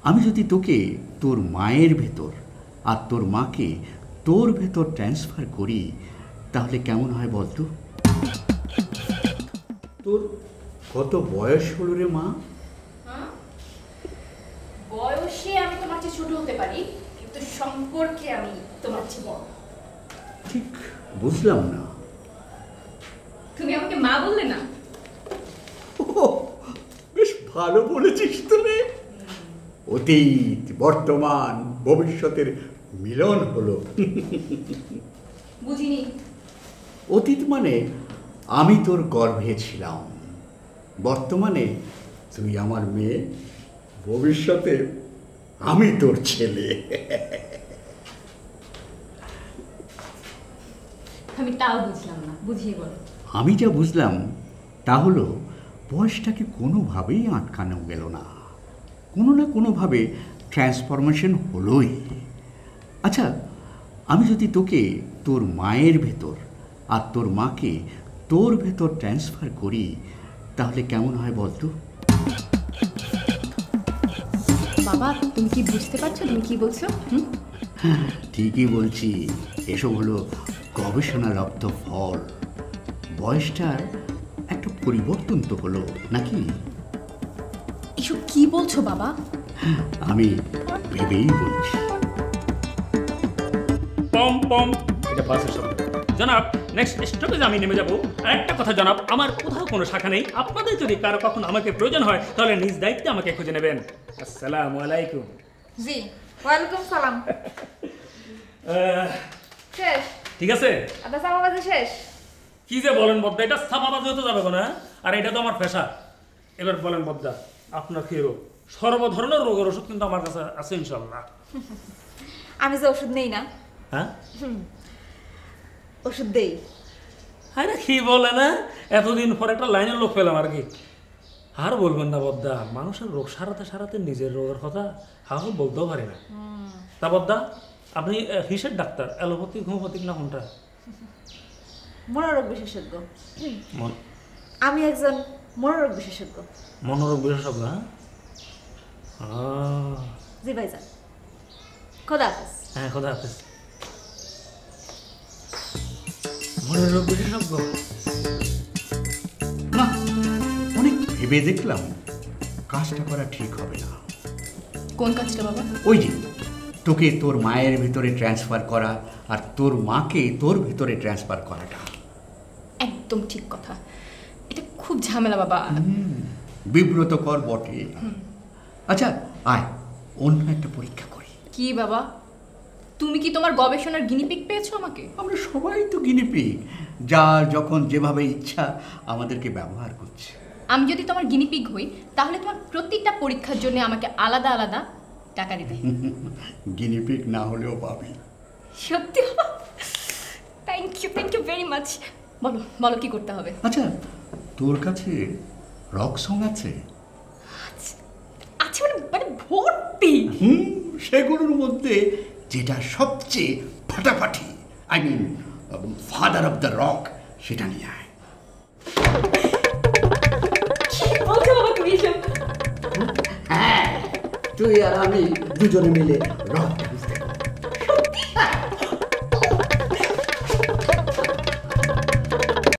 আমি যদি তোকে তোর মায়ের ভেতর আর তোর মাকে তোর ভেতর ট্রান্সফার করি তাহলে কেমন হয় বলতো? তোর কত বয়স হলো রে মা? বয়সে আমি তোমার চেয়ে ছোট হতে পারি, কিন্তু সম্পর্কে আমি তোমার চেয়ে বড়। ঠিক বুঝলাম না। তুমি আমাকে মা বললে না? বেশ ভালো বলেছিস তুমি। অতীত, বর্তমান, ভবিষ্যতের মিলন হলো। বুঝিনি। অতীত মানে আমি তোর গর্ভে ছিলাম, বর্তমানে তুই আমার মেয়ে, ভবিষ্যতে আমি তোর ছেলে। আমি তাও বুঝলাম না, বুঝিয়ে বলো। আমি যা বুঝলাম তা হলো বয়সটাকে কোনোভাবেই আটকানো গেল না, কোনো না কোনোভাবে ট্রান্সফরমেশন হলোই। আচ্ছা, আমি যদি তোকে তোর মায়ের ভেতর আর তোর মাকে তোর ভেতর ট্রান্সফার করি তাহলে কেমন হয় বলতো? বাবা, তুমি কি বুঝতে পারছো তুমি কি বলছো? ঠিকই বলছি, এসব হলো গবেষণালব্ধ ফল। বয়সটার একটা পরিবর্তন তো হলো নাকি? এসব কি বলছো বাবা? আমি ভেবেই বলছি। পম পম, এটা বাসের শব্দ। জনাব, নেক্সট স্টপেজ আমি নেমে যাবো। আর একটা কথা জনাব, আমার কোথাও কোনো শাখা নেই। আপনাদের যদি কারো কখন আমাকে প্রয়োজন হয় তাহলে নিজ দায়িত্বে আমাকে খুঁজে নেবেন। আসসালামু আলাইকুম। জি, ওয়ালাইকুম সালাম। শেষ? ঠিক আছে। আপনার সামাবাজি শেষ? কি যে বলেন বদ্দা, এটা সামাবাজ হতে যাবে না? আর এটা তো আমার পেশা। এবার বলেন বদ্দা, আপনার কি রোগ? সর্ব ধরনের রোগের ওষুধ কিন্তু আমার কাছে আছে ইনশাল্লাহ। আমি যে ওষুধ নেই না। হ্যাঁ, ওষুধ দেই। আরে কি বলে না, এতদিন পর একটা লাইনের লোক পেলাম আর কি। আর বলবেন না বদ্দা, মানুষের রোগ সারাতে সারাতে নিজের রোগের কথা হাও বলতেও পারি না। তা বদ্দা, আপনি কিসের ডাক্তার? অ্যালোপ্যাথিক, হোমিওপ্যাথিক না কোনটা? মনোরোগ বিশেষজ্ঞ। আমি একজন মনোরোগ বিশেষজ্ঞ। মনোরোগ বিশেষজ্ঞ? জি ভাইজান, খোদা হাফেজ। হ্যাঁ, খোদা হাফেজ। মনোরোগ বিশেষজ্ঞ না, অনেক ভেবে দেখলাম কাজটা করা ঠিক হবে না। কোন কাজটা বাবা? ওই যে তোকে তোর মায়ের ভিতরে ট্রান্সফার করা আর তোর মাকে তোর ভিতরে ট্রান্সফার করাটা। একদম ঠিক কথা, এটা খুব ঝামেলা বাবা। বিব্রতকর বটে। আচ্ছা আয়, অন্য একটা পরীক্ষা করি। কি বাবা, তুমি কি তোমার গবেষণার গিনিপিগ পেয়েছো আমাকে? আমরা সবাই তো গিনিপিগ, যার যখন যেভাবে ইচ্ছা আমাদেরকে ব্যবহার করছে। আমি যদি তোমার গিনিপিগ হই তাহলে তোমার প্রত্যেকটা পরীক্ষার জন্য আমাকে আলাদা আলাদা টাকা দিতে। গিনিপিগ না হলেও পাবি। সত্যি বাবা? Thank you very much. বলো বলো কি করতে হবে? আচ্ছা, তোর কাছে রক সং আছে? আচ্ছা, মানে ভর্তি। সেগুলোর মধ্যে যেটা সবচেয়ে ফাটাফাটি, I mean father of the rock, সেটা নিয়ে আয়। বলছো বাবা তুমি এসব? হ্যাঁ, তুই আর আমি দুজনে মিলে রক